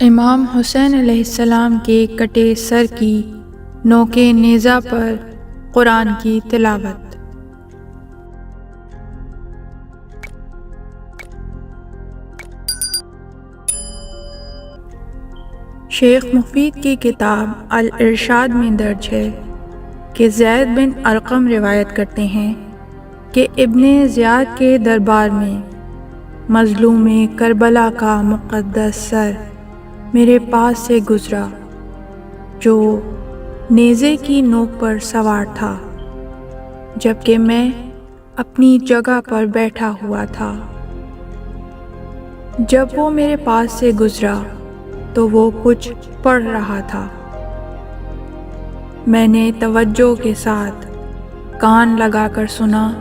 امام حسین علیہ السلام کے کٹے سر کی نوک نیزہ پر قرآن کی تلاوت۔ شیخ مفید کی کتاب الارشاد میں درج ہے کہ زید بن ارقم روایت کرتے ہیں کہ ابن زیاد کے دربار میں مظلوم کربلا کا مقدس سر میرے پاس سے گزرا جو نیزے کی نوک پر سوار تھا، جبکہ میں اپنی جگہ پر بیٹھا ہوا تھا۔ جب وہ میرے پاس سے گزرا تو وہ کچھ پڑھ رہا تھا۔ میں نے توجہ کے ساتھ کان لگا کر سنا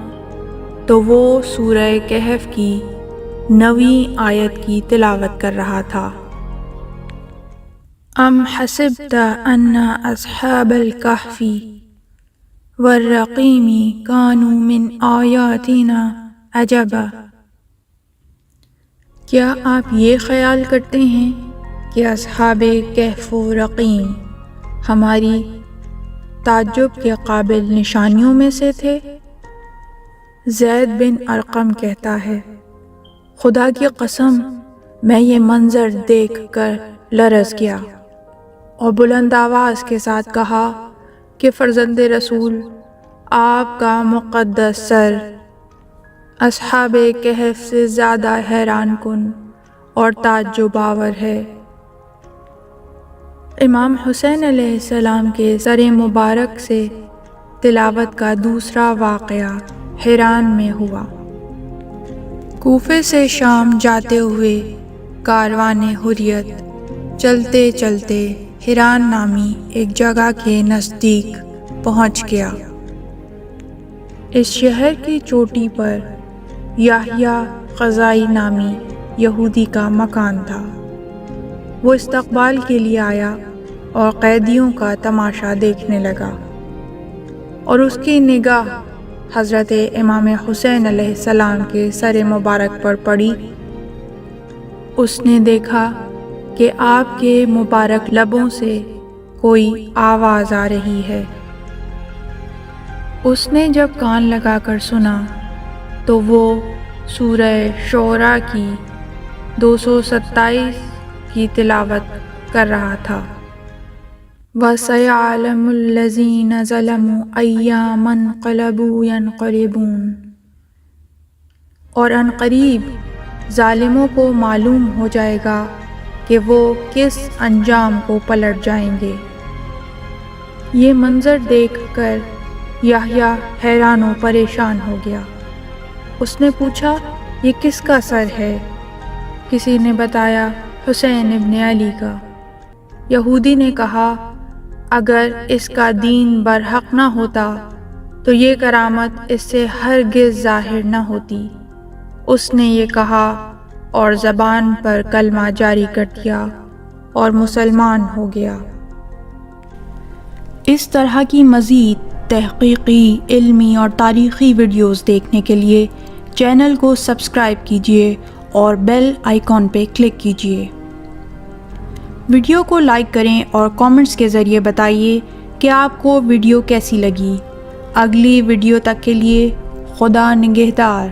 تو وہ سورہ کہف کی 9ویں آیت کی تلاوت کر رہا تھا۔ ام حسبت ان اصحاب الکہف والرقیم کانوا من آیاتنا عجبا، کیا آپ یہ خیال کرتے ہیں کہ اصحاب کہف و رقیم ہماری تعجب کے قابل نشانیوں میں سے تھے؟ زید بن ارقم کہتا ہے، خدا کی قسم میں یہ منظر دیکھ کر لرز گیا اور بلند آواز کے ساتھ کہا کہ فرزند رسول، آپ کا مقدس سر اصحاب کہف سے زیادہ حیران کن اور تعجب آور ہے۔ امام حسین علیہ السلام کے سر مبارک سے تلاوت کا دوسرا واقعہ حران میں ہوا۔ کوفے سے شام جاتے ہوئے کاروان حریت چلتے چلتے حران نامی ایک جگہ کے نزدیک پہنچ گیا۔ اس شہر کی چوٹی پر یحییٰ قزائی نامی یہودی کا مکان تھا۔ وہ استقبال کے لیے آیا اور قیدیوں کا تماشا دیکھنے لگا، اور اس کی نگاہ حضرت امام حسین علیہ السلام کے سر مبارک پر پڑی۔ اس نے دیکھا کہ آپ کے مبارک لبوں سے کوئی آواز آ رہی ہے۔ اس نے جب کان لگا کر سنا تو وہ سورہ شعراء کی 227 کی تلاوت کر رہا تھا۔ وَسَيَعْلَمُ الَّذِينَ ظَلَمُوا أَيَّ مَنْقَلَبٍ يَنْقَلِبُونَ، اور ان قریب ظالموں کو معلوم ہو جائے گا کہ وہ کس انجام کو پلٹ جائیں گے۔ یہ منظر دیکھ کر یحییٰ حیران و پریشان ہو گیا۔ اس نے پوچھا، یہ کس کا سر ہے؟ کسی نے بتایا، حسین ابن علی کا۔ یہودی نے کہا، اگر اس کا دین برحق نہ ہوتا تو یہ کرامت اس سے ہرگز ظاہر نہ ہوتی۔ اس نے یہ کہا اور زبان پر کلمہ جاری کر دیا اور مسلمان ہو گیا۔ اس طرح کی مزید تحقیقی، علمی اور تاریخی ویڈیوز دیکھنے کے لیے چینل کو سبسکرائب کیجیے اور بیل آئیکن پہ کلک کیجیے۔ ویڈیو کو لائک کریں اور کامنٹس کے ذریعے بتائیے کہ آپ کو ویڈیو کیسی لگی۔ اگلی ویڈیو تک کے لیے خدا نگہدار۔